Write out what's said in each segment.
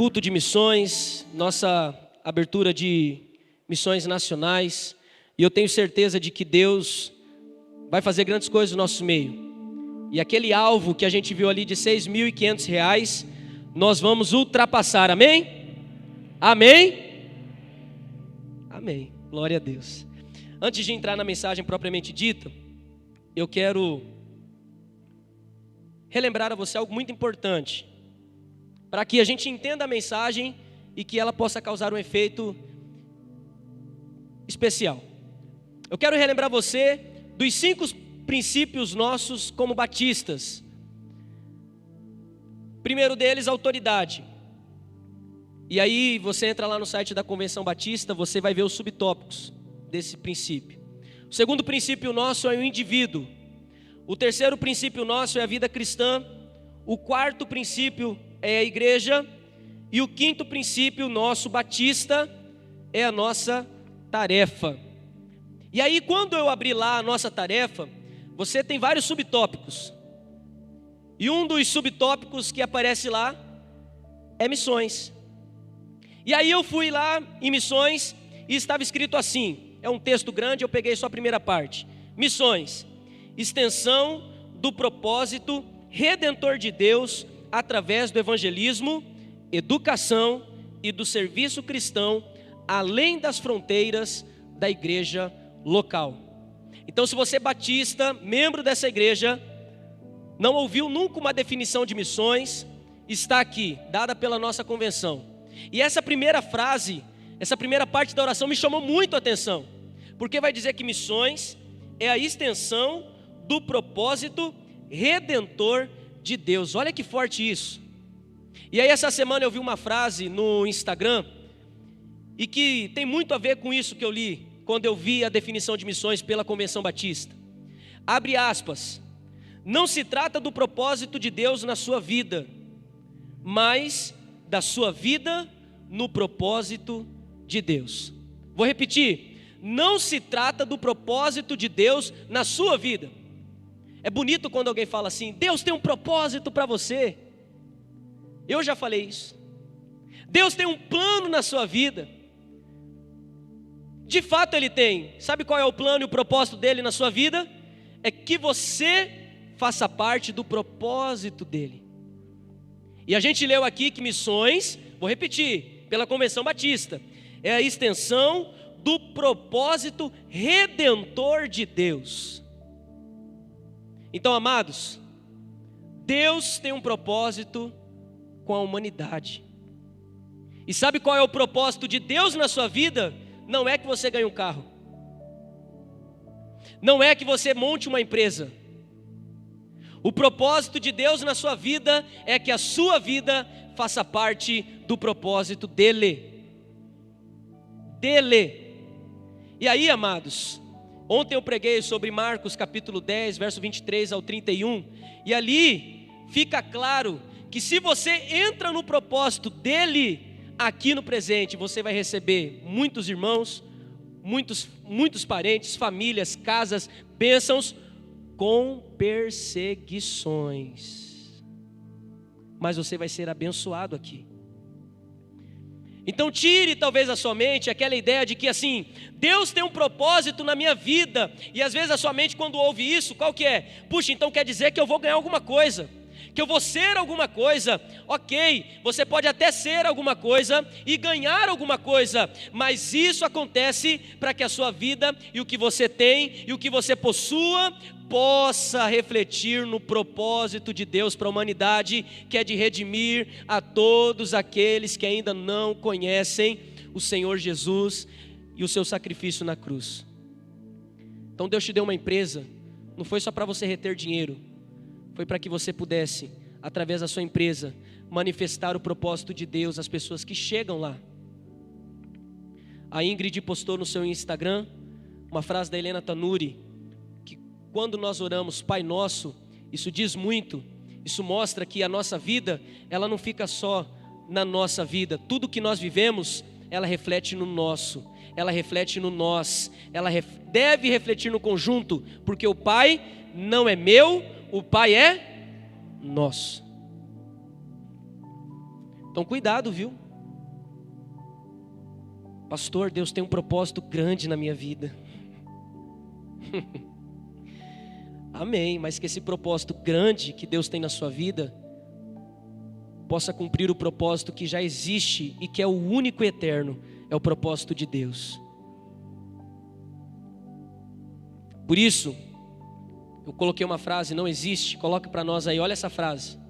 culto de missões, nossa abertura de missões nacionais, e eu tenho certeza de que Deus vai fazer grandes coisas no nosso meio. E aquele alvo que a gente viu ali de R$6.500, nós vamos ultrapassar, amém? Amém? Amém, glória a Deus. Antes de entrar na mensagem propriamente dita, eu quero relembrar a você algo muito importante, para que a gente entenda a mensagem e que ela possa causar um efeito especial. Eu quero relembrar você dos 5 princípios nossos como batistas. Primeiro deles, autoridade. E aí você entra lá no site da Convenção Batista, você vai ver os subtópicos desse princípio. O segundo princípio nosso é o indivíduo. O terceiro princípio nosso é a vida cristã. O quarto princípio é a igreja. E o quinto princípio nosso batista é a nossa tarefa. E aí quando eu abri lá a nossa tarefa, você tem vários subtópicos. E um dos subtópicos que aparece lá é missões. E aí eu fui lá em missões e estava escrito assim, é um texto grande, eu peguei só a primeira parte. Missões, extensão do propósito redentor de Deus através do evangelismo, educação e do serviço cristão, além das fronteiras da igreja local. Então, se você é batista, membro dessa igreja, não ouviu nunca uma definição de missões, está aqui, dada pela nossa convenção. E essa primeira frase, essa primeira parte da oração me chamou muito a atenção, porque vai dizer que missões é a extensão do propósito redentor de Deus. Olha que forte isso. E aí essa semana eu vi uma frase no Instagram, e que tem muito a ver com isso que eu li, quando eu vi a definição de missões pela Convenção Batista. Abre aspas, não se trata do propósito de Deus na sua vida, mas da sua vida no propósito de Deus. Vou repetir, não se trata do propósito de Deus na sua vida. É bonito quando alguém fala assim, Deus tem um propósito para você. Eu já falei isso. Deus tem um plano na sua vida. De fato Ele tem. Sabe qual é o plano e o propósito dele na sua vida? É que você faça parte do propósito dele. E a gente leu aqui que missões, vou repetir, pela Convenção Batista, é a extensão do propósito redentor de Deus. Então, amados, Deus tem um propósito com a humanidade. E sabe qual é o propósito de Deus na sua vida? Não é que você ganhe um carro, não é que você monte uma empresa. O propósito de Deus na sua vida é que a sua vida faça parte do propósito dele. E aí, amados, ontem eu preguei sobre Marcos capítulo 10, verso 23 ao 31, e ali fica claro que se você entra no propósito dele, aqui no presente, você vai receber muitos irmãos, muitos parentes, famílias, casas, bênçãos, com perseguições. Mas você vai ser abençoado aqui. Então tire talvez a sua mente aquela ideia de que assim, Deus tem um propósito na minha vida. E às vezes a sua mente quando ouve isso, qual que é? Puxa, então quer dizer que eu vou ganhar alguma coisa, que eu vou ser alguma coisa. Ok, você pode até ser alguma coisa e ganhar alguma coisa, mas isso acontece para que a sua vida e o que você tem e o que você possua possa refletir no propósito de Deus para a humanidade, que é de redimir a todos aqueles que ainda não conhecem o Senhor Jesus e o seu sacrifício na cruz. Então Deus te deu uma empresa, não foi só para você reter dinheiro, foi para que você pudesse, através da sua empresa, manifestar o propósito de Deus às pessoas que chegam lá. A Ingrid postou no seu Instagram uma frase da Helena Tanuri, que quando nós oramos Pai Nosso, isso diz muito, isso mostra que a nossa vida, ela não fica só na nossa vida, tudo que nós vivemos, ela reflete no nosso, ela reflete no nós, ela deve refletir no conjunto, porque o Pai não é meu, o Pai é nosso. Então cuidado, viu? Pastor, Deus tem um propósito grande na minha vida. Amém, mas que esse propósito grande que Deus tem na sua vida possa cumprir o propósito que já existe e que é o único e eterno, é o propósito de Deus. Por isso, eu coloquei uma frase, não existe, coloca para nós aí, olha essa frase.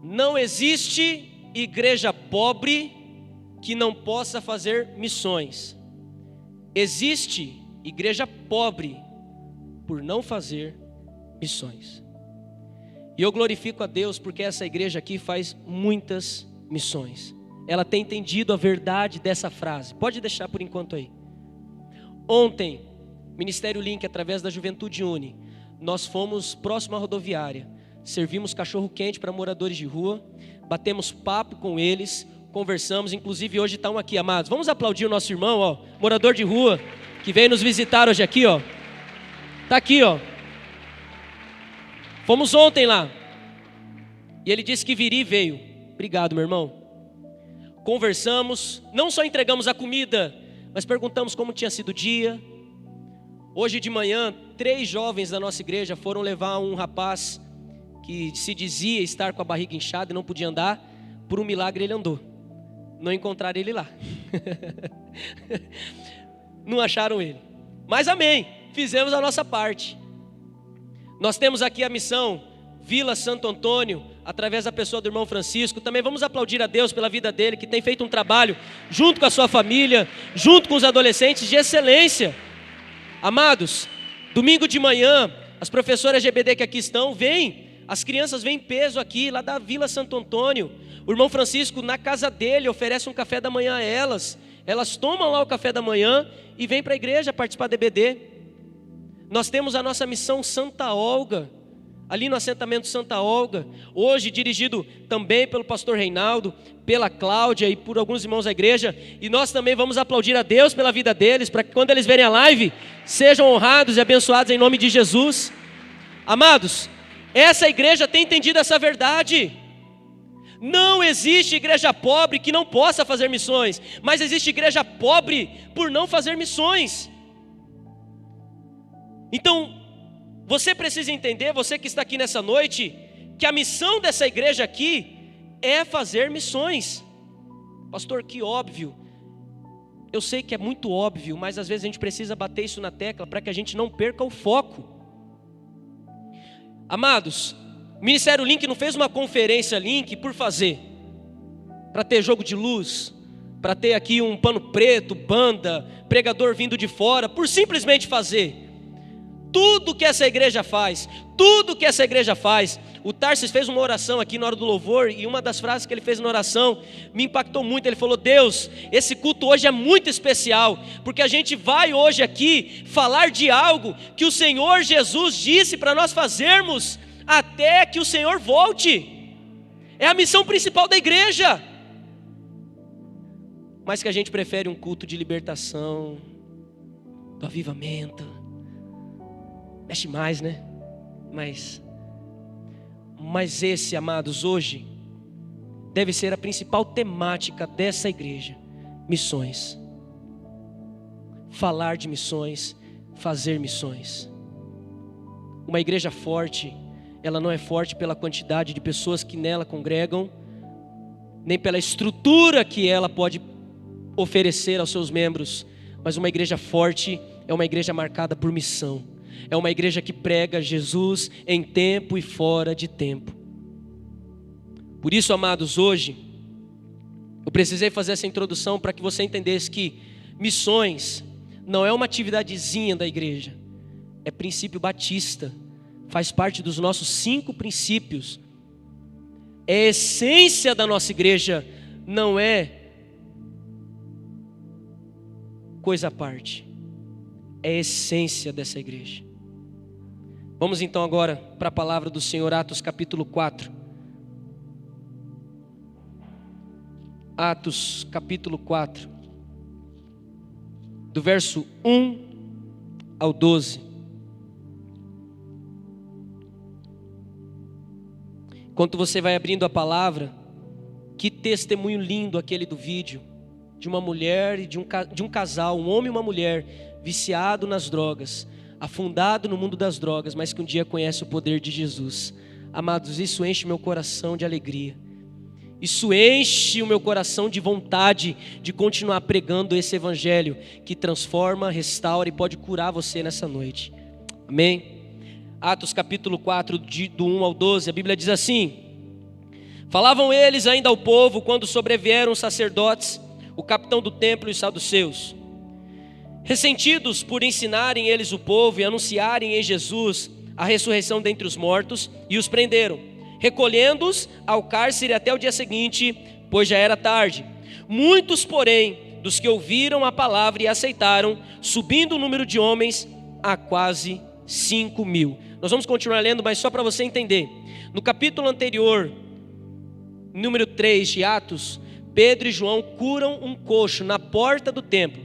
Não existe igreja pobre que não possa fazer missões. Existe igreja pobre por não fazer missões. E eu glorifico a Deus porque essa igreja aqui faz muitas missões. Ela tem entendido a verdade dessa frase. Pode deixar por enquanto aí. Ontem, Ministério Link, através da Juventude Uni, nós fomos próximo à rodoviária. Servimos cachorro quente para moradores de rua. Batemos papo com eles. Conversamos. Inclusive hoje estão aqui, amados. Vamos aplaudir o nosso irmão, ó, morador de rua, que veio nos visitar hoje aqui, ó. Está aqui, ó. Fomos ontem lá. E ele disse que viria e veio. Obrigado, meu irmão. Conversamos, não só entregamos a comida, mas perguntamos como tinha sido o dia. Hoje de manhã, 3 jovens da nossa igreja foram levar um rapaz que se dizia estar com a barriga inchada e não podia andar. Por um milagre ele andou. Não encontraram ele lá. Não acharam ele. Mas amém, fizemos a nossa parte. Nós temos aqui a missão Vila Santo Antônio, através da pessoa do irmão Francisco. Também vamos aplaudir a Deus pela vida dele, que tem feito um trabalho junto com a sua família, junto com os adolescentes, de excelência. Amados, domingo de manhã, as professoras GBD que aqui estão, as crianças vêm em peso aqui, lá da Vila Santo Antônio. O irmão Francisco, na casa dele, oferece um café da manhã a elas. Elas tomam lá o café da manhã e vêm para a igreja participar da EBD. Nós temos a nossa missão Santa Olga, ali no assentamento Santa Olga, hoje dirigido também pelo pastor Reinaldo, pela Cláudia e por alguns irmãos da igreja. E nós também vamos aplaudir a Deus pela vida deles, para que quando eles verem a live, sejam honrados e abençoados em nome de Jesus. Amados, essa igreja tem entendido essa verdade. Não existe igreja pobre que não possa fazer missões, mas existe igreja pobre por não fazer missões. Então, você precisa entender, você que está aqui nessa noite, que a missão dessa igreja aqui é fazer missões. Pastor, que óbvio. Eu sei que é muito óbvio, mas às vezes a gente precisa bater isso na tecla para que a gente não perca o foco. Amados, o Ministério Link não fez uma conferência Link por fazer, para ter jogo de luz, para ter aqui um pano preto, banda, pregador vindo de fora, por simplesmente fazer. Tudo que essa igreja faz, o Tarsis fez uma oração aqui na hora do louvor, e uma das frases que ele fez na oração me impactou muito. Ele falou: Deus, esse culto hoje é muito especial, porque a gente vai hoje aqui falar de algo que o Senhor Jesus disse para nós fazermos até que o Senhor volte. É a missão principal da igreja, mas que a gente prefere um culto de libertação, do avivamento. Mexe mais, né? Mas esse, amados, hoje deve ser a principal temática dessa igreja: missões. Falar de missões, fazer missões. Uma igreja forte, ela não é forte pela quantidade de pessoas que nela congregam, nem pela estrutura que ela pode oferecer aos seus membros, mas uma igreja forte é uma igreja marcada por missão. É uma igreja que prega Jesus em tempo e fora de tempo. Por isso, amados, hoje eu precisei fazer essa introdução para que você entendesse que missões não é uma atividadezinha da igreja, é princípio batista, faz parte dos nossos 5 princípios. É a essência da nossa igreja, não é coisa à parte, é a essência dessa igreja. Vamos então agora para a palavra do Senhor, Atos capítulo 4. Atos capítulo 4, do verso 1 ao 12. Enquanto você vai abrindo a palavra, que testemunho lindo aquele do vídeo, de uma mulher e de um casal, um homem e uma mulher, viciado nas drogas, afundado no mundo das drogas, mas que um dia conhece o poder de Jesus. Amados, isso enche meu coração de alegria. Isso enche o meu coração de vontade de continuar pregando esse evangelho que transforma, restaura e pode curar você nessa noite. Amém? Atos capítulo 4, do 1 ao 12, a Bíblia diz assim: falavam eles ainda ao povo quando sobrevieram os sacerdotes, o capitão do templo e os saduceus. Ressentidos por ensinarem eles o povo e anunciarem em Jesus a ressurreição dentre os mortos, e os prenderam, recolhendo-os ao cárcere até o dia seguinte, pois já era tarde. Muitos, porém, dos que ouviram a palavra e aceitaram, subindo o número de homens a quase 5.000. Nós vamos continuar lendo, mas só para você entender. No capítulo anterior, número 3 de Atos, Pedro e João curam um coxo na porta do templo.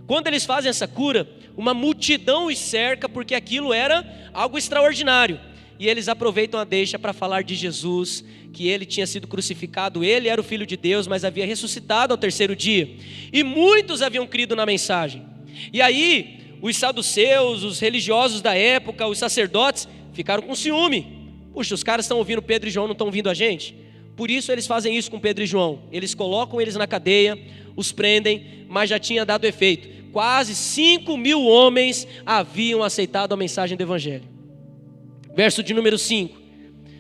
Quando eles fazem essa cura, uma multidão os cerca, porque aquilo era algo extraordinário. E eles aproveitam a deixa para falar de Jesus, que ele tinha sido crucificado, ele era o Filho de Deus, mas havia ressuscitado ao terceiro dia. E muitos haviam crido na mensagem. E aí, os saduceus, os religiosos da época, os sacerdotes, ficaram com ciúme. Puxa, os caras estão ouvindo Pedro e João, não estão ouvindo a gente? Por isso eles fazem isso com Pedro e João. Eles colocam eles na cadeia, os prendem, mas já tinha dado efeito. Quase 5.000 homens haviam aceitado a mensagem do evangelho. Verso de número 5.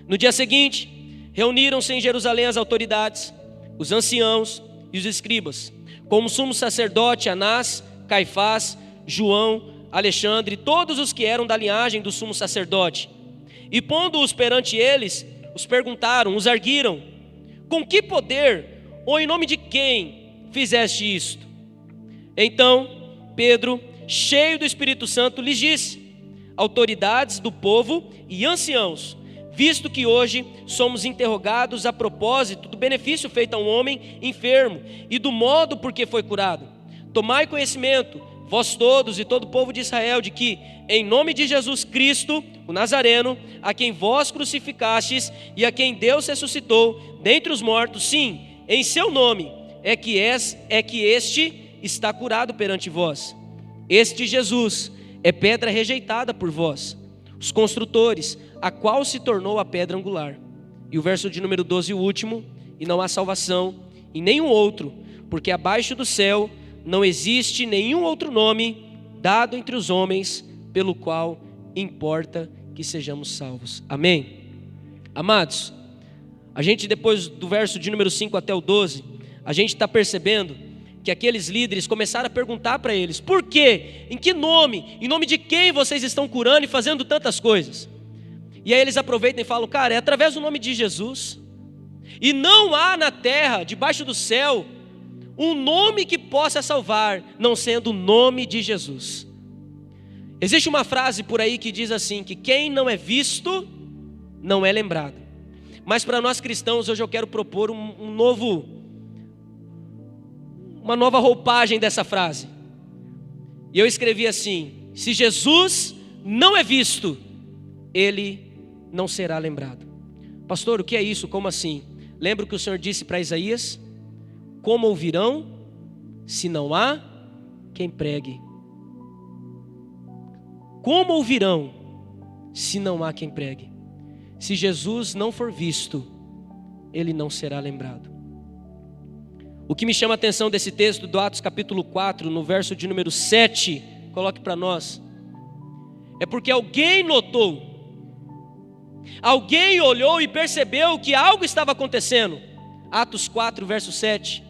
No dia seguinte, reuniram-se em Jerusalém as autoridades, os anciãos e os escribas, como o sumo sacerdote Anás, Caifás, João, Alexandre, todos os que eram da linhagem do sumo sacerdote. E pondo-os perante eles, os perguntaram, os arguiram: com que poder ou em nome de quem fizeste isto? Então Pedro, cheio do Espírito Santo, lhes disse: autoridades do povo e anciãos, visto que hoje somos interrogados a propósito do benefício feito a um homem enfermo e do modo por que foi curado, tomai conhecimento, vós todos e todo o povo de Israel, de que em nome de Jesus Cristo, o Nazareno, a quem vós crucificastes e a quem Deus ressuscitou dentre os mortos, sim, em seu nome é que este está curado perante vós. Este Jesus é pedra rejeitada por vós, os construtores, a qual se tornou a pedra angular. E o verso de número 12, o último: e não há salvação em nenhum outro, porque abaixo do céu não existe nenhum outro nome dado entre os homens pelo qual importa que sejamos salvos. Amém? Amados, a gente depois do verso de número 5 até o 12, a gente está percebendo que aqueles líderes começaram a perguntar para eles: por quê? Em que nome? Em nome de quem vocês estão curando e fazendo tantas coisas? E aí eles aproveitam e falam: cara, é através do nome de Jesus. E não há na terra, debaixo do céu, um nome que possa salvar, não sendo o nome de Jesus. Existe uma frase por aí que diz assim, que quem não é visto, não é lembrado. Mas para nós cristãos, hoje eu quero propor uma nova roupagem dessa frase. E eu escrevi assim: se Jesus não é visto, ele não será lembrado. Pastor, o que é isso? Como assim? Lembra o que o Senhor disse para Isaías? Como ouvirão se não há quem pregue? Como ouvirão se não há quem pregue? Se Jesus não for visto, ele não será lembrado. O que me chama a atenção desse texto do Atos capítulo 4, no verso de número 7, coloque para nós, é porque alguém notou, alguém olhou e percebeu que algo estava acontecendo. Atos 4, verso 7.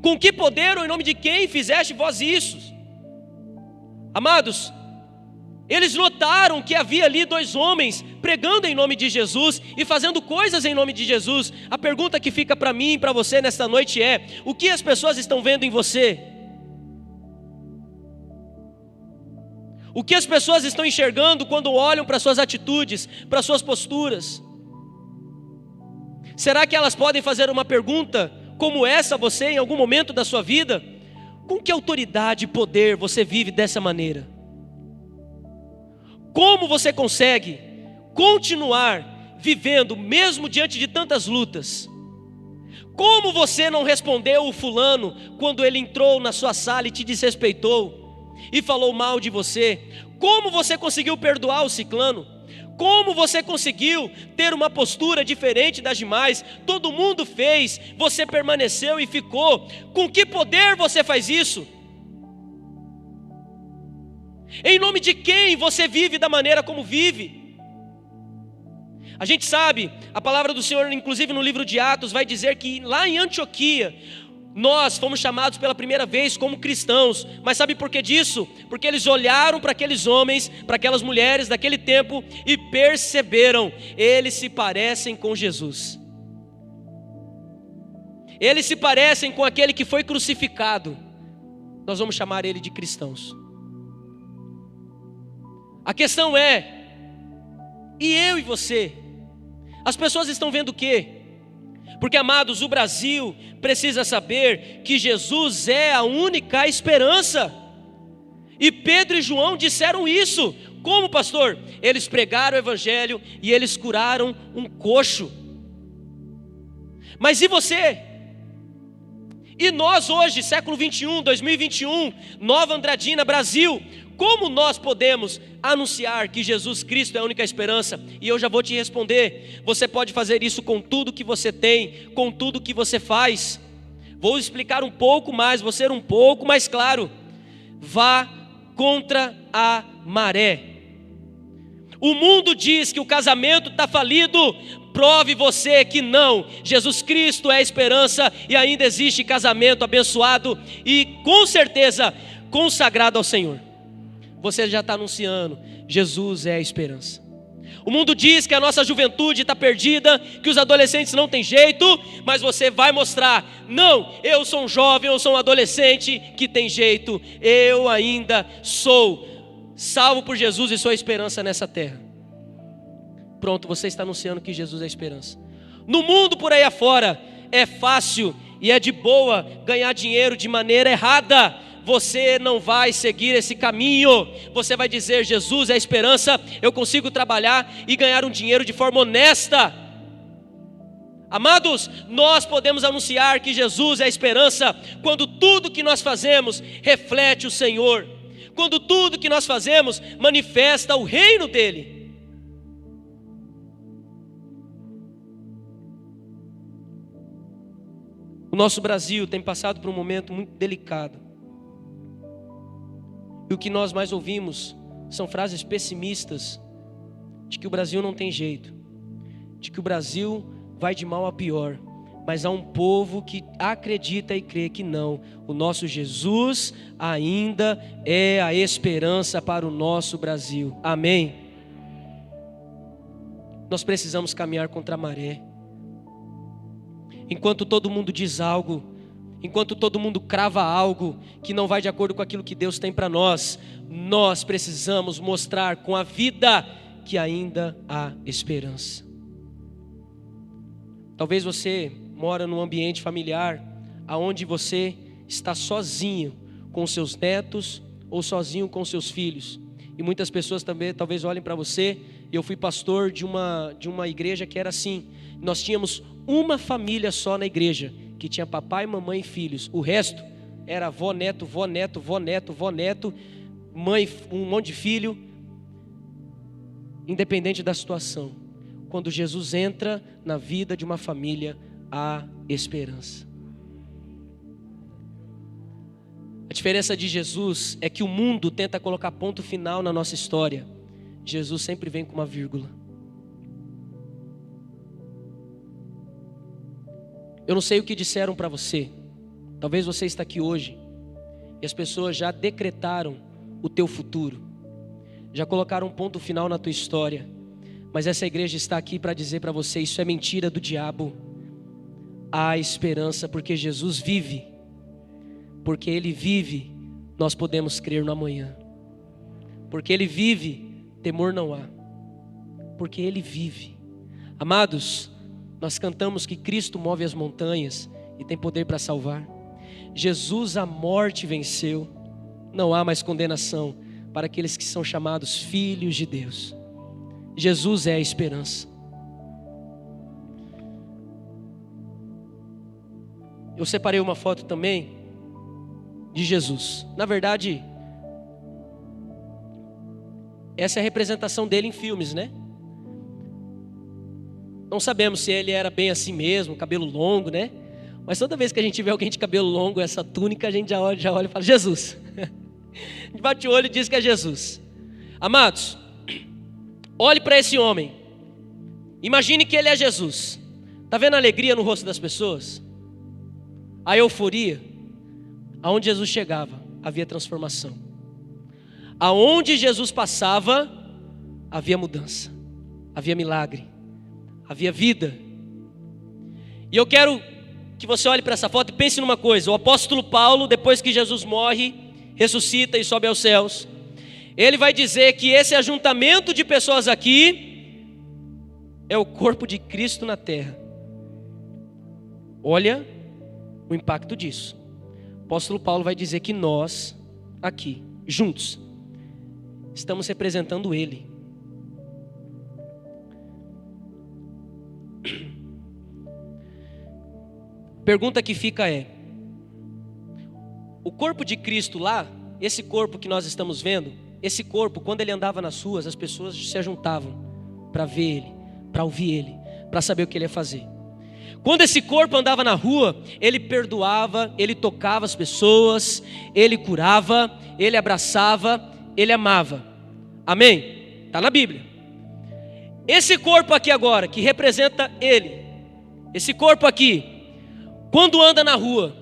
Com que poder ou em nome de quem fizeste vós isso? Amados, eles notaram que havia ali dois homens pregando em nome de Jesus e fazendo coisas em nome de Jesus. A pergunta que fica para mim e para você nesta noite é: o que as pessoas estão vendo em você? O que as pessoas estão enxergando quando olham para suas atitudes, para suas posturas? Será que elas podem fazer uma pergunta como essa a você em algum momento da sua vida? Com que autoridade e poder você vive dessa maneira? Como você consegue continuar vivendo, mesmo diante de tantas lutas? Como você não respondeu o fulano quando ele entrou na sua sala e te desrespeitou e falou mal de você? Como você conseguiu perdoar o ciclano? Como você conseguiu ter uma postura diferente das demais? Todo mundo fez, você permaneceu e ficou. Com que poder você faz isso? Em nome de quem você vive da maneira como vive? A gente sabe, a palavra do Senhor, inclusive no livro de Atos, vai dizer que lá em Antioquia, nós fomos chamados pela primeira vez como cristãos. Mas sabe por que disso? Porque eles olharam para aqueles homens, para aquelas mulheres daquele tempo e perceberam, eles se parecem com Jesus. Eles se parecem com aquele que foi crucificado. Nós vamos chamar ele de cristãos. A questão é, e eu e você? As pessoas estão vendo o quê? Porque, amados, o Brasil precisa saber que Jesus é a única esperança. E Pedro e João disseram isso. Como, pastor? Eles pregaram o evangelho e eles curaram um coxo. Mas e você? E nós hoje, século 21, 2021, Nova Andradina, Brasil, como nós podemos anunciar que Jesus Cristo é a única esperança? E eu já vou te responder. Você pode fazer isso com tudo que você tem, com tudo que você faz. Vou explicar um pouco mais, vou ser um pouco mais claro. Vá contra a maré. O mundo diz que o casamento está falido. Prove você que não. Jesus Cristo é a esperança e ainda existe casamento abençoado e com certeza consagrado ao Senhor. Você já está anunciando, Jesus é a esperança. O mundo diz que a nossa juventude está perdida, que os adolescentes não têm jeito, mas você vai mostrar, não, eu sou um jovem, eu sou um adolescente que tem jeito, eu ainda sou salvo por Jesus e sou a esperança nessa terra. Pronto, você está anunciando que Jesus é a esperança. No mundo por aí afora, é fácil e é de boa ganhar dinheiro de maneira errada. Você não vai seguir esse caminho. Você vai dizer, Jesus é a esperança, eu consigo trabalhar e ganhar um dinheiro de forma honesta. Amados, nós podemos anunciar que Jesus é a esperança quando tudo que nós fazemos reflete o Senhor, quando tudo que nós fazemos manifesta o reino dele. O nosso Brasil tem passado por um momento muito delicado. E o que nós mais ouvimos são frases pessimistas de que o Brasil não tem jeito, de que o Brasil vai de mal a pior. Mas há um povo que acredita e crê que não. O nosso Jesus ainda é a esperança para o nosso Brasil. Amém? Nós precisamos caminhar contra a maré. Enquanto todo mundo diz algo, enquanto todo mundo crava algo que não vai de acordo com aquilo que Deus tem para nós, nós precisamos mostrar com a vida que ainda há esperança. Talvez você mora num ambiente familiar onde você está sozinho com seus netos ou sozinho com seus filhos. E muitas pessoas também talvez olhem para você. Eu fui pastor de uma igreja que era assim. Nós tínhamos uma família só na igreja, que tinha papai, mamãe e filhos. O resto era avó, neto, vó, neto, vó, neto, vó, neto, mãe, um monte de filho. Independente da situação, quando Jesus entra na vida de uma família, há esperança. A diferença de Jesus é que o mundo tenta colocar ponto final na nossa história. Jesus sempre vem com uma vírgula. Eu não sei o que disseram para você. Talvez você está aqui hoje e as pessoas já decretaram o teu futuro, já colocaram um ponto final na tua história. Mas essa igreja está aqui para dizer para você, isso é mentira do diabo. Há esperança porque Jesus vive. Porque Ele vive, nós podemos crer no amanhã. Porque Ele vive, temor não há. Porque Ele vive. Amados, nós cantamos que Cristo move as montanhas e tem poder para salvar. Jesus a morte venceu. Não há mais condenação para aqueles que são chamados filhos de Deus. Jesus é a esperança. eu separei uma foto também de Jesus. Na verdade, essa é a representação dele em filmes, né? Não sabemos se ele era bem assim mesmo, cabelo longo, né? Mas toda vez que a gente vê alguém de cabelo longo, essa túnica, a gente já olha e fala, Jesus. A gente bate o olho e diz que é Jesus. Amados, olhe para esse homem. Imagine que ele é Jesus. Está vendo a alegria no rosto das pessoas? A euforia. Aonde Jesus chegava, havia transformação. Aonde Jesus passava, havia mudança, havia milagre, havia vida. E eu quero que você olhe para essa foto e pense numa coisa. O apóstolo Paulo, depois que Jesus morre, ressuscita e sobe aos céus, ele vai dizer que esse ajuntamento de pessoas aqui é o corpo de Cristo na terra. Olha o impacto disso. O apóstolo Paulo vai dizer que nós, aqui, juntos, estamos representando Ele. Pergunta que fica é: o corpo de Cristo lá, esse corpo que nós estamos vendo, esse corpo, quando ele andava nas ruas, as pessoas se ajuntavam para ver Ele, para ouvir Ele, para saber o que Ele ia fazer. Quando esse corpo andava na rua, ele perdoava, ele tocava as pessoas, ele curava, ele abraçava, ele amava. Amém? Está na Bíblia. Esse corpo aqui agora, que representa Ele, esse corpo aqui, quando anda na rua,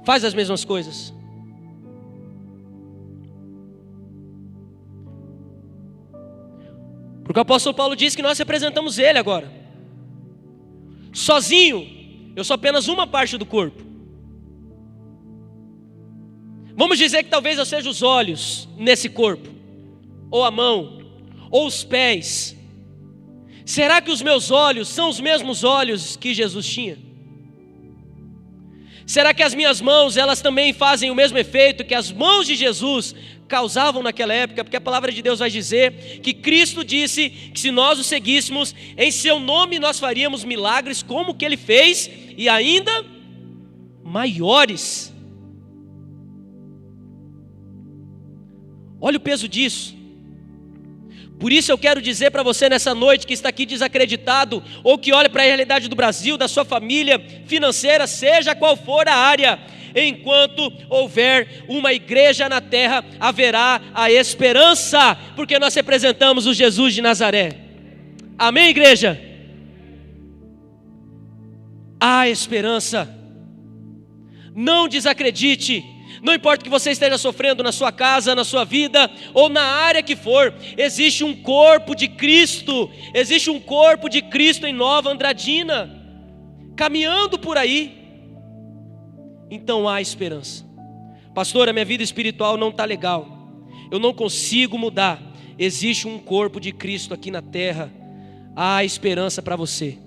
faz as mesmas coisas? Porque o apóstolo Paulo diz que nós representamos Ele agora. Sozinho, eu sou apenas uma parte do corpo. Vamos dizer que talvez eu seja os olhos nesse corpo, ou a mão, ou os pés. Será que os meus olhos são os mesmos olhos que Jesus tinha? Será que as minhas mãos, elas também fazem o mesmo efeito que as mãos de Jesus causavam naquela época? Porque a palavra de Deus vai dizer que Cristo disse que se nós o seguíssemos, em seu nome nós faríamos milagres como que Ele fez, e ainda maiores. Olha o peso disso. Por isso eu quero dizer para você nessa noite que está aqui desacreditado, ou que olha para a realidade do Brasil, da sua família financeira, seja qual for a área, enquanto houver uma igreja na terra, haverá a esperança, porque nós representamos o Jesus de Nazaré. Amém, igreja? Há esperança. Não desacredite. Não importa o que você esteja sofrendo na sua casa, na sua vida, ou na área que for, existe um corpo de Cristo, existe um corpo de Cristo em Nova Andradina, caminhando por aí. Então há esperança. Pastor, a minha vida espiritual não está legal, eu não consigo mudar. Existe um corpo de Cristo aqui na terra, há esperança para você.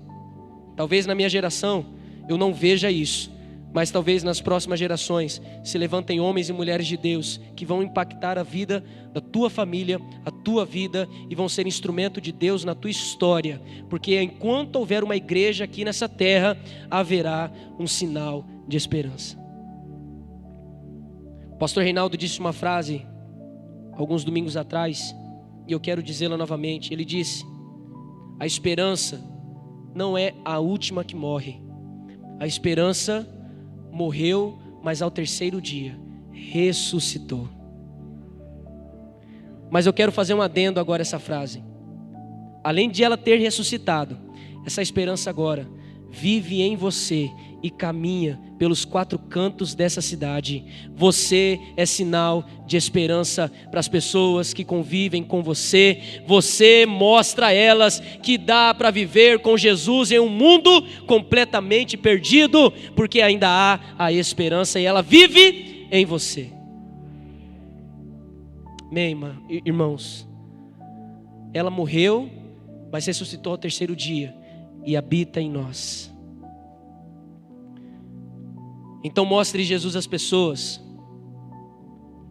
Talvez na minha geração eu não veja isso, mas talvez nas próximas gerações se levantem homens e mulheres de Deus que vão impactar a vida da tua família, a tua vida, e vão ser instrumento de Deus na tua história, porque enquanto houver uma igreja aqui nessa terra, haverá um sinal de esperança. O pastor Reinaldo disse uma frase alguns domingos atrás, e eu quero dizê-la novamente. Ele disse: a esperança não é a última que morre. A esperança morreu, mas ao terceiro dia ressuscitou. Mas eu quero fazer um adendo agora a essa frase. Além de ela ter ressuscitado, essa esperança agora vive em você e caminha pelos quatro cantos dessa cidade. Você é sinal de esperança para as pessoas que convivem com você. Você mostra a elas que dá para viver com Jesus em um mundo completamente perdido, porque ainda há a esperança e ela vive em você. Amém, irmãos? Ela morreu, mas ressuscitou ao terceiro dia e habita em nós. Então mostre Jesus às pessoas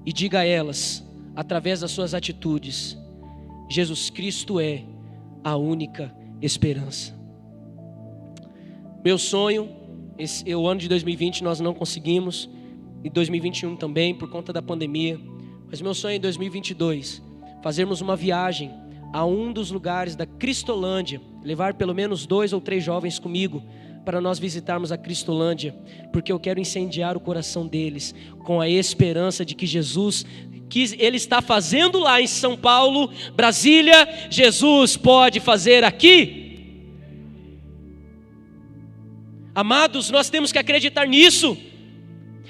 e diga a elas, através das suas atitudes: Jesus Cristo é a única esperança. Meu sonho O ano de 2020 nós não conseguimos, e 2021 também, por conta da pandemia. Mas meu sonho é em 2022, fazermos uma viagem a um dos lugares da Cristolândia, levar pelo menos 2 ou 3 jovens comigo, para nós visitarmos a Cristolândia, porque eu quero incendiar o coração deles, com a esperança de que Jesus, que Ele está fazendo lá em São Paulo, Brasília, Jesus pode fazer aqui. Amados, nós temos que acreditar nisso.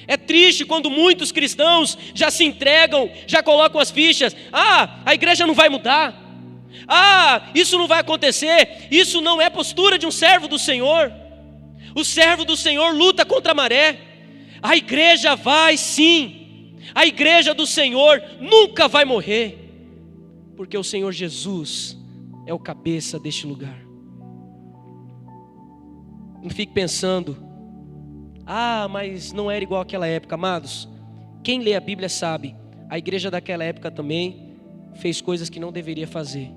É triste quando muitos cristãos já se entregam, já colocam as fichas. A igreja não vai mudar. Isso não vai acontecer. Isso não é postura de um servo do Senhor. O servo do Senhor luta contra a maré. A igreja vai sim. A igreja do Senhor nunca vai morrer, porque o Senhor Jesus é o cabeça deste lugar. Não fique pensando, mas não era igual àquela época. Amados, quem lê a Bíblia sabe, a igreja daquela época também fez coisas que não deveria fazer.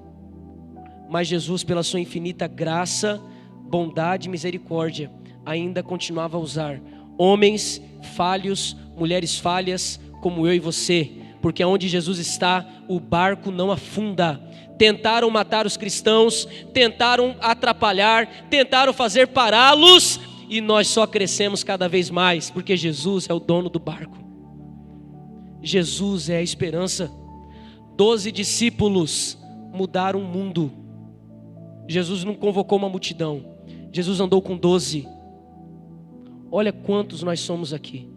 Mas Jesus, pela sua infinita graça, bondade e misericórdia, ainda continuava a usar homens falhos, mulheres falhas, como eu e você, porque onde Jesus está, o barco não afunda. Tentaram matar os cristãos, tentaram atrapalhar, tentaram fazer pará-los, e nós só crescemos cada vez mais, porque Jesus é o dono do barco. Jesus é a esperança. 12 discípulos mudaram o mundo. Jesus não convocou uma multidão, Jesus andou com 12. Olha quantos nós somos aqui.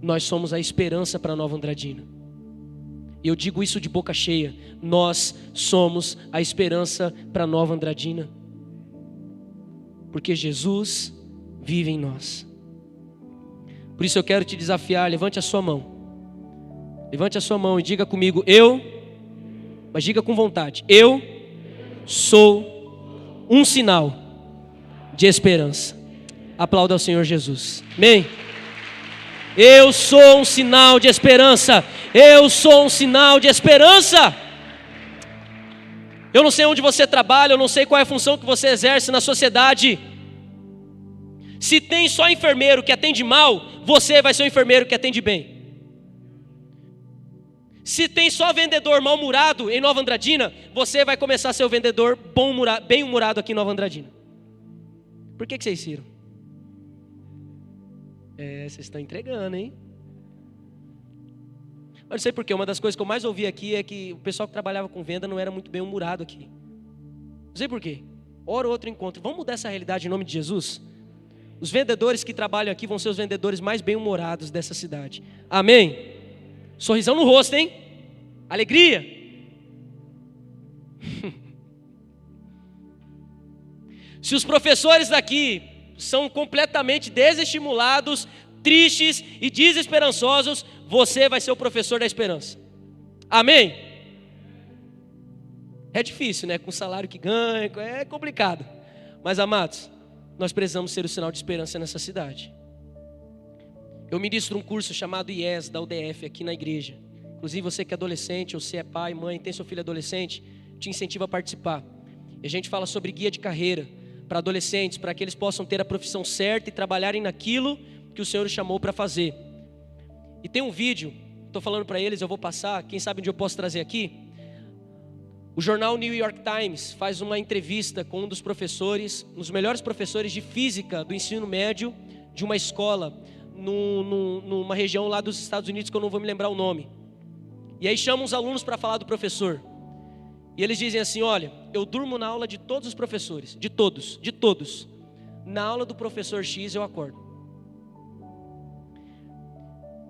Nós somos a esperança para Nova Andradina. E eu digo isso de boca cheia. Nós somos a esperança para Nova Andradina, porque Jesus vive em nós. Por isso eu quero te desafiar. Levante a sua mão. Levante a sua mão e diga comigo: mas diga com vontade: eu sou um sinal de esperança. Aplauda ao Senhor Jesus. Amém. Eu sou um sinal de esperança. Eu sou um sinal de esperança. Eu não sei onde você trabalha, eu não sei qual é a função que você exerce na sociedade. Se tem só enfermeiro que atende mal, você vai ser o enfermeiro que atende bem. Se tem só vendedor mal-humorado em Nova Andradina, você vai começar a ser o vendedor bem-humorado aqui em Nova Andradina. Por que vocês riram? Vocês estão entregando, hein? Eu não sei porquê, uma das coisas que eu mais ouvi aqui é que o pessoal que trabalhava com venda não era muito bem-humorado aqui. Não sei porquê. Hora ou outro encontro. Vamos mudar essa realidade em nome de Jesus? Os vendedores que trabalham aqui vão ser os vendedores mais bem-humorados dessa cidade. Amém? Sorrisão no rosto, hein? Alegria. Se os professores daqui são completamente desestimulados, tristes e desesperançosos, você vai ser o professor da esperança. Amém? É difícil, né? Com o salário que ganha, é complicado. Mas, amados, nós precisamos ser o sinal de esperança nessa cidade. Eu ministro um curso chamado IES, da UDF, aqui na igreja. Inclusive, você que é adolescente, ou se é pai, mãe, tem seu filho adolescente, te incentivo a participar. E a gente fala sobre guia de carreira para adolescentes, para que eles possam ter a profissão certa e trabalharem naquilo que o Senhor os chamou para fazer. E tem um vídeo, estou falando para eles, eu vou passar, quem sabe onde eu posso trazer aqui. O jornal New York Times faz uma entrevista com um dos professores, um dos melhores professores de física do ensino médio de uma escola numa região lá dos Estados Unidos que eu não vou me lembrar o nome. E aí chamam os alunos para falar do professor. E eles dizem assim: olha, eu durmo na aula de todos os professores, de todos. Na aula do professor X eu acordo.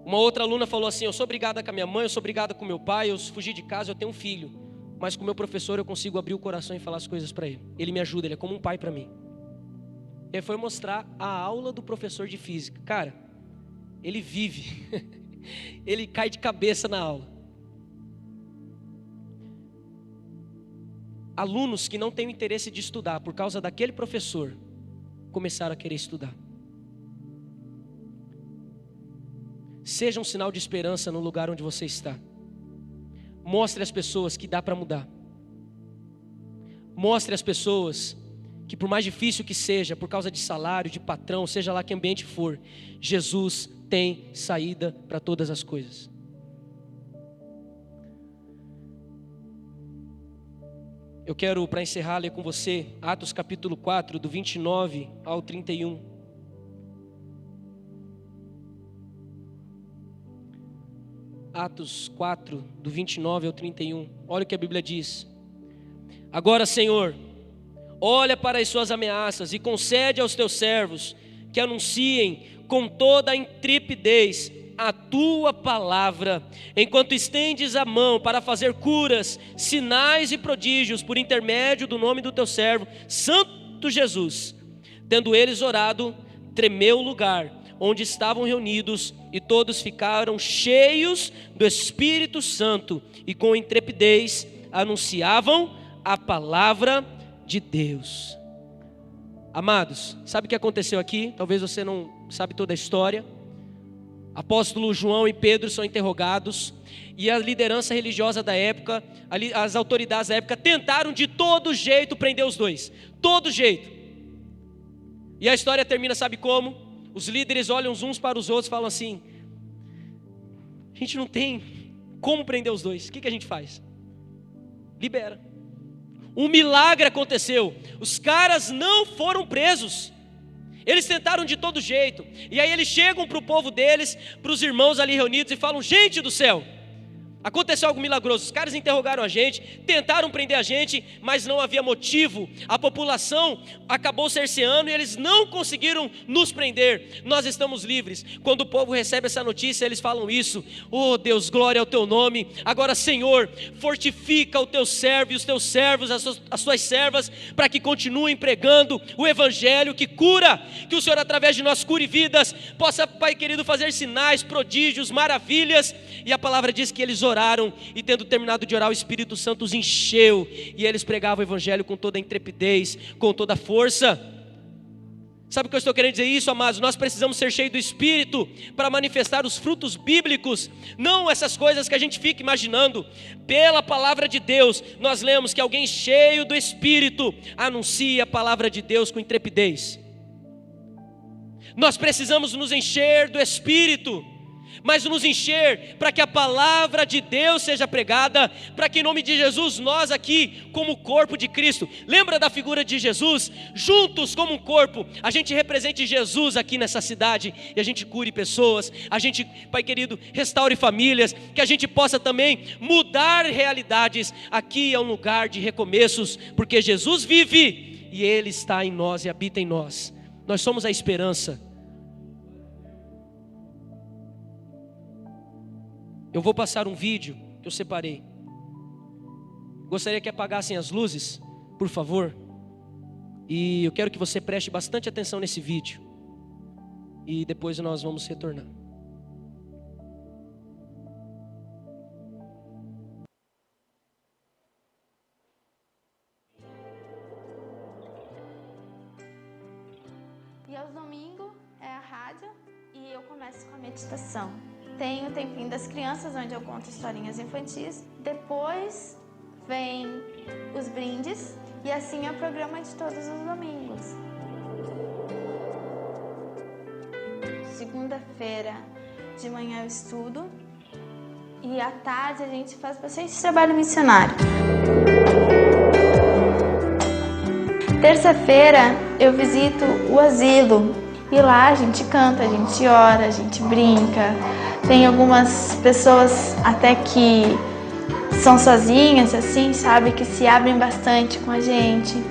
Uma outra aluna falou assim: eu sou brigada com a minha mãe, eu sou brigada com meu pai, eu fugi de casa, eu tenho um filho, mas com o meu professor eu consigo abrir o coração e falar as coisas para ele. Ele me ajuda, ele é como um pai para mim. Ele foi mostrar a aula do professor de física. Cara, ele vive, ele cai de cabeça na aula. Alunos que não têm o interesse de estudar por causa daquele professor começaram a querer estudar. Seja um sinal de esperança no lugar onde você está. Mostre às pessoas que dá para mudar. Mostre às pessoas que por mais difícil que seja, por causa de salário, de patrão, seja lá que ambiente for, Jesus tem saída para todas as coisas. Eu quero, para encerrar, ler com você Atos capítulo 4, do 29 ao 31. Atos 4, do 29 ao 31. Olha o que a Bíblia diz. Agora, Senhor, olha para as suas ameaças e concede aos teus servos que anunciem com toda a intrepidez a tua palavra, enquanto estendes a mão para fazer curas, sinais e prodígios por intermédio do nome do teu servo, Santo Jesus. Tendo eles orado, tremeu o lugar onde estavam reunidos, e todos ficaram cheios do Espírito Santo, e com intrepidez anunciavam a palavra de Deus. Amados, sabe o que aconteceu aqui? Talvez você não sabe toda a história. Apóstolo João e Pedro são interrogados, e a liderança religiosa da época, as autoridades da época, tentaram de todo jeito prender os dois, todo jeito. E a história termina, sabe como? Os líderes olham uns para os outros e falam assim: a gente não tem como prender os dois, o que a gente faz? Libera. Um milagre aconteceu, os caras não foram presos. Eles tentaram de todo jeito, e aí eles chegam para o povo deles, para os irmãos ali reunidos, e falam: gente do céu, aconteceu algo milagroso. Os caras interrogaram a gente, tentaram prender a gente, mas não havia motivo. A população acabou cerceando e eles não conseguiram nos prender. Nós estamos livres. Quando o povo recebe essa notícia, eles falam isso: oh Deus, glória ao teu nome. Agora, Senhor, fortifica o teu servo e os teus servos, as suas servas, para que continuem pregando o evangelho que cura. Que o Senhor, através de nós, cure vidas, possa, Pai querido, fazer sinais, prodígios, maravilhas. E a palavra diz que eles oraram, e tendo terminado de orar, o Espírito Santo os encheu, e eles pregavam o evangelho com toda a intrepidez, com toda a força. Sabe o que eu estou querendo dizer isso, amados? Nós precisamos ser cheios do Espírito para manifestar os frutos bíblicos, não essas coisas que a gente fica imaginando. Pela palavra de Deus, nós lemos que alguém cheio do Espírito anuncia a palavra de Deus com intrepidez. Nós precisamos nos encher do Espírito, mas nos encher para que a palavra de Deus seja pregada, para que em nome de Jesus nós aqui, como corpo de Cristo, lembra da figura de Jesus? Juntos como um corpo, a gente represente Jesus aqui nessa cidade, e a gente cure pessoas, a gente, Pai querido, restaure famílias, que a gente possa também mudar realidades. Aqui é um lugar de recomeços, porque Jesus vive, e Ele está em nós e habita em nós. Nós somos a esperança. Eu vou passar um vídeo que eu separei. Gostaria que apagassem as luzes, por favor. E eu quero que você preste bastante atenção nesse vídeo. E depois nós vamos retornar. E aos domingos é a rádio e eu começo com a meditação. Tem o tempinho das crianças, onde eu conto historinhas infantis. Depois vem os brindes, e assim é o programa de todos os domingos. Segunda-feira de manhã eu estudo, e à tarde a gente faz bastante trabalho missionário. Terça-feira eu visito o asilo, e lá a gente canta, a gente ora, a gente brinca. Tem algumas pessoas até que são sozinhas, assim, sabe, que se abrem bastante com a gente.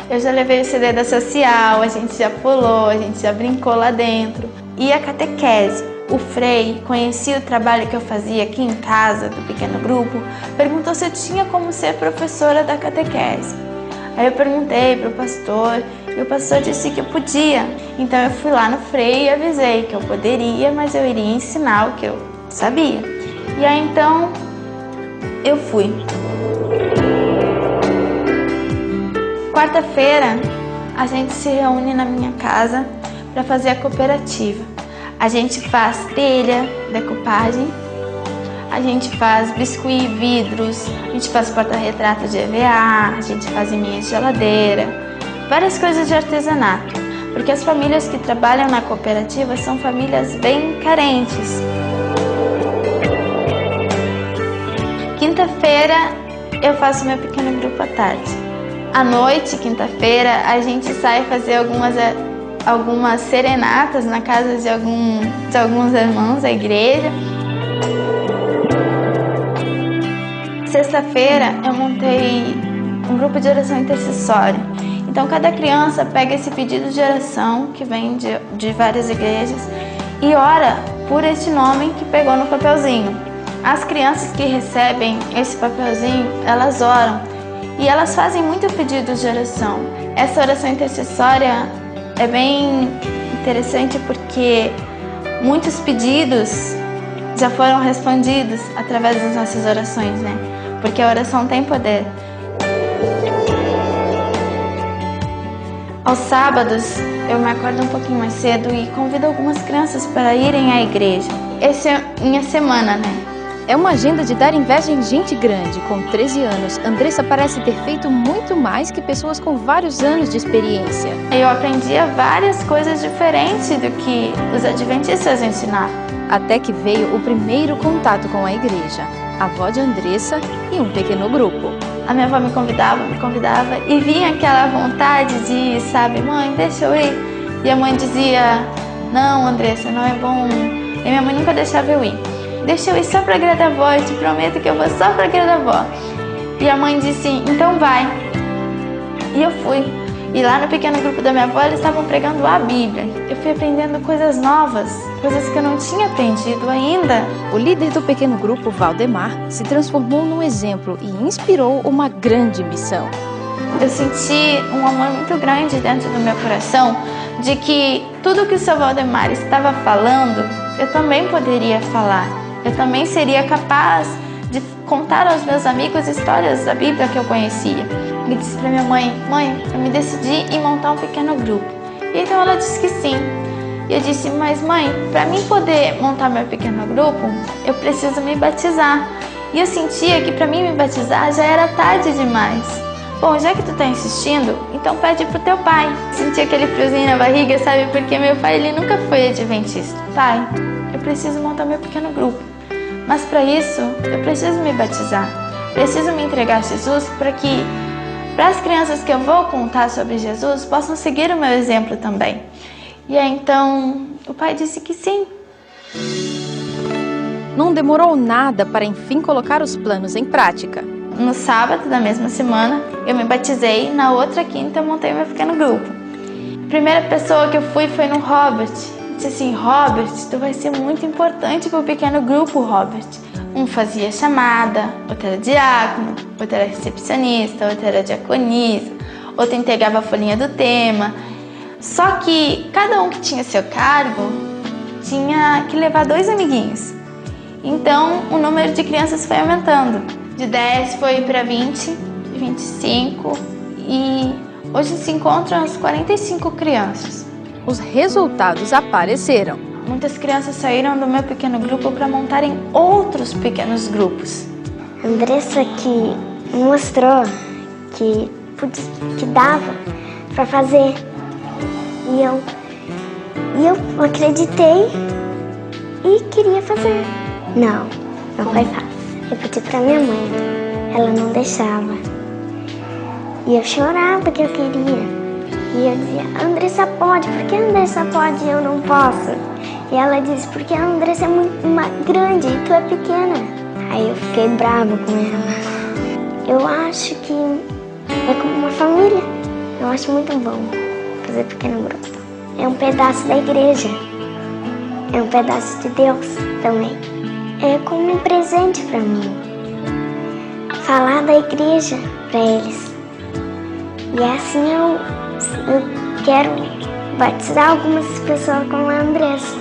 Eu já levei o CD da social, a gente já pulou, a gente já brincou lá dentro. E a catequese, o Frei conhecia o trabalho que eu fazia aqui em casa, do pequeno grupo, perguntou se eu tinha como ser professora da catequese. Aí eu perguntei para o pastor, e o pastor disse que eu podia. Então eu fui lá no Frei e avisei que eu poderia, mas eu iria ensinar o que eu sabia. E aí então eu fui. Quarta-feira a gente se reúne na minha casa para fazer a cooperativa. A gente faz telha, decupagem, a gente faz biscuit, vidros, a gente faz porta-retrato de EVA, a gente faz minha geladeira. várias coisas de artesanato, porque as famílias que trabalham na cooperativa são famílias bem carentes. Quinta-feira eu faço meu pequeno grupo à tarde. À noite, quinta-feira, a gente sai fazer algumas serenatas na casa de alguns irmãos da igreja. Sexta-feira eu montei um grupo de oração intercessória. Então cada criança pega esse pedido de oração que vem de várias igrejas e ora por este nome que pegou no papelzinho. As crianças que recebem esse papelzinho, elas oram e elas fazem muito pedidos de oração. Essa oração intercessória é bem interessante porque muitos pedidos já foram respondidos através das nossas orações, né? Porque a oração tem poder. Aos sábados, eu me acordo um pouquinho mais cedo e convido algumas crianças para irem à igreja. Essa é minha semana, né? É uma agenda de dar inveja em gente grande. Com 13 anos, Andressa parece ter feito muito mais que pessoas com vários anos de experiência. Eu aprendia várias coisas diferentes do que os adventistas ensinavam. Até que veio o primeiro contato com a igreja, a avó de Andressa e um pequeno grupo. A minha avó me convidava e vinha aquela vontade de ir, sabe? Mãe, deixa eu ir. E a mãe dizia, não, Andressa, não é bom. E minha mãe nunca deixava eu ir. Deixa eu ir só para agradar a avó, eu te prometo que eu vou só para agradar a avó. E a mãe disse, então vai. E eu fui. E lá no pequeno grupo da minha avó, eles estavam pregando a Bíblia. Eu fui aprendendo coisas novas, coisas que eu não tinha aprendido ainda. O líder do pequeno grupo, Valdemar, se transformou num exemplo e inspirou uma grande missão. Eu senti um amor muito grande dentro do meu coração de que tudo que o seu Valdemar estava falando, eu também poderia falar. Eu também seria capaz de contar aos meus amigos histórias da Bíblia que eu conhecia. Ele disse para minha mãe, eu me decidi em montar um pequeno grupo. E então ela disse que sim. E eu disse, mas mãe, para mim poder montar meu pequeno grupo, eu preciso me batizar. E eu sentia que para mim me batizar já era tarde demais. Bom, já que tu tá insistindo, então pede pro teu pai. Senti aquele friozinho na barriga, sabe? Porque meu pai, ele nunca foi adventista. Pai, eu preciso montar meu pequeno grupo. Mas para isso, eu preciso me batizar. Preciso me entregar a Jesus para que as crianças que eu vou contar sobre Jesus possam seguir o meu exemplo também. E aí então, o pai disse que sim. Não demorou nada para enfim colocar os planos em prática. No sábado da mesma semana, eu me batizei. Na outra quinta, eu montei meu pequeno grupo. A primeira pessoa que eu fui foi no Robert. Disse assim, Robert, tu vai ser muito importante para o pequeno grupo, Robert. Um fazia chamada, outro era diácono, outro era recepcionista, outro era diaconisa, outro entregava a folhinha do tema. Só que cada um que tinha seu cargo tinha que levar 2 amiguinhos. Então o número de crianças foi aumentando. De 10 foi para 20, 25 e hoje se encontram as 45 crianças. Os resultados apareceram. Muitas crianças saíram do meu pequeno grupo para montarem outros pequenos grupos. Andressa que mostrou que dava para fazer. E eu acreditei e queria fazer. Não foi fácil. Eu pedi para minha mãe, ela não deixava. E eu chorava que eu queria. E eu dizia, Andressa pode, por que a Andressa pode e eu não posso? E ela disse, porque a Andressa é muito grande e tu é pequena. Aí eu fiquei brava com ela. Eu acho que é como uma família. Eu acho muito bom fazer pequeno grupo. É um pedaço da igreja. É um pedaço de Deus também. É como um presente para mim. Falar da igreja para eles. E assim eu quero batizar algumas pessoas como a Andressa.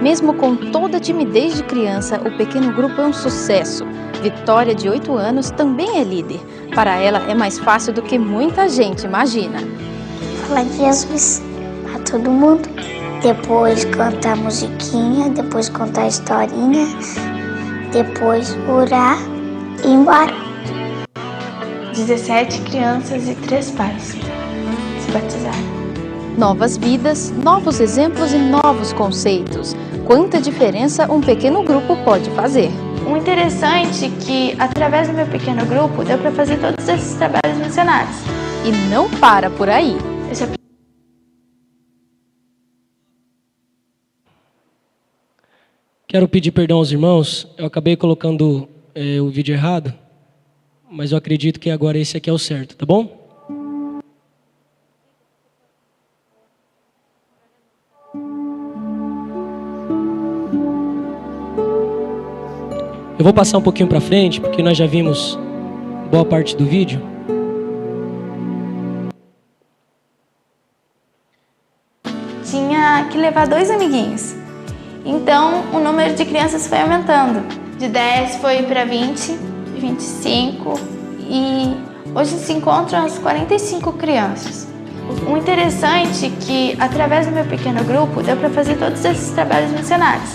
Mesmo com toda a timidez de criança, o pequeno grupo é um sucesso. Vitória, de 8 anos, também é líder. Para ela é mais fácil do que muita gente imagina. Falar de Jesus para todo mundo. Depois cantar a musiquinha, depois contar a historinha, depois orar e ir embora. 17 crianças e 3 pais. batizar. Novas vidas, novos exemplos e novos conceitos. Quanta diferença um pequeno grupo pode fazer. O interessante é que, através do meu pequeno grupo, deu para fazer todos esses trabalhos missionários. E não para por aí. Quero pedir perdão aos irmãos, eu acabei colocando o vídeo errado, mas eu acredito que agora esse aqui é o certo, tá bom? Eu vou passar um pouquinho para frente, porque nós já vimos boa parte do vídeo. Tinha que levar 2 amiguinhos. Então, o número de crianças foi aumentando. De 10 foi para 20, 25 e hoje se encontram as 45 crianças. O interessante é que, através do meu pequeno grupo, deu para fazer todos esses trabalhos missionários.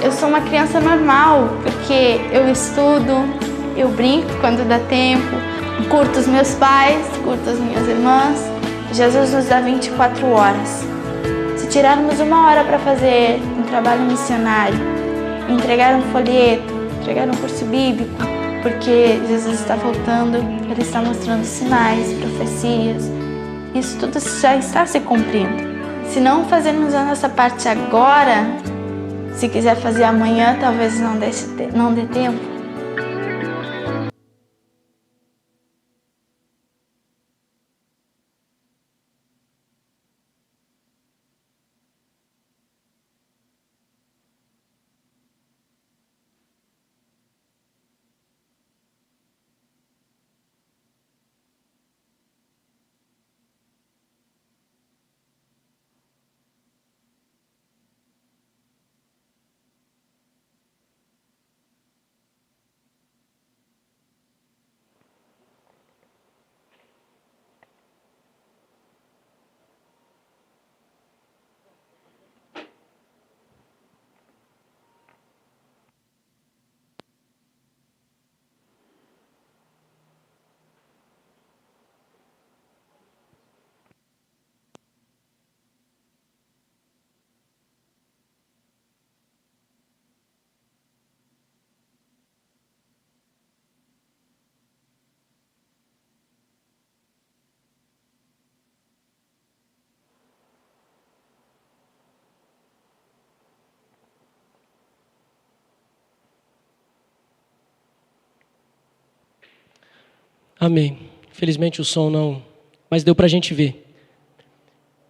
Eu sou uma criança normal, porque eu estudo, eu brinco quando dá tempo, curto os meus pais, curto as minhas irmãs. Jesus nos dá 24 horas. Se tirarmos 1 hora para fazer um trabalho missionário, entregar um folheto, entregar um curso bíblico, porque Jesus está voltando, Ele está mostrando sinais, profecias, isso tudo já está se cumprindo. Se não fazermos a nossa parte agora, se quiser fazer amanhã, talvez não dê tempo. Amém. Infelizmente o som não, mas deu para a gente ver.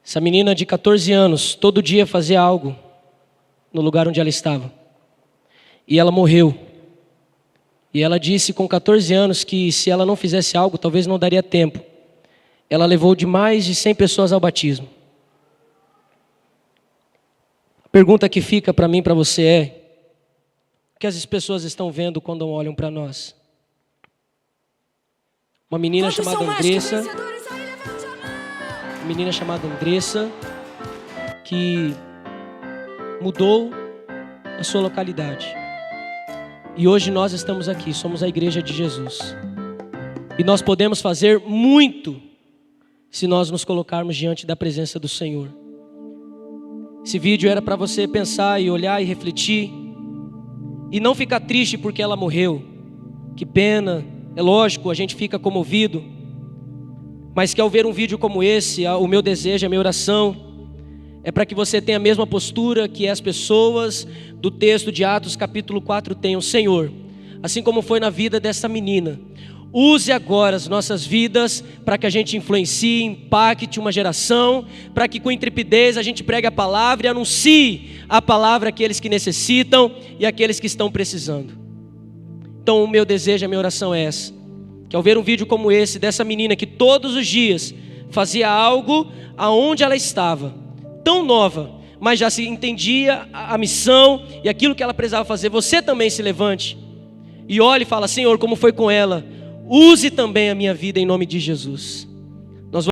Essa menina de 14 anos, todo dia fazia algo no lugar onde ela estava. E ela morreu. E ela disse com 14 anos que se ela não fizesse algo, talvez não daria tempo. Ela levou de mais de 100 pessoas ao batismo. A pergunta que fica para mim e para você é: o que as pessoas estão vendo quando olham para nós? Uma menina chamada Andressa, que mudou a sua localidade. E hoje nós estamos aqui, somos a Igreja de Jesus. E nós podemos fazer muito se nós nos colocarmos diante da presença do Senhor. Esse vídeo era para você pensar e olhar e refletir. E não ficar triste porque ela morreu. Que pena. É lógico, a gente fica comovido, mas que ao ver um vídeo como esse, o meu desejo, a minha oração, é para que você tenha a mesma postura que as pessoas do texto de Atos capítulo 4 tenham. Senhor, assim como foi na vida dessa menina, use agora as nossas vidas para que a gente influencie, impacte uma geração, para que com intrepidez a gente pregue a palavra e anuncie a palavra àqueles que necessitam e àqueles que estão precisando. Então o meu desejo, a minha oração é essa: que ao ver um vídeo como esse, dessa menina que todos os dias fazia algo aonde ela estava, tão nova, mas já se entendia a missão e aquilo que ela precisava fazer, você também se levante e olhe e fala: Senhor, como foi com ela, use também a minha vida em nome de Jesus.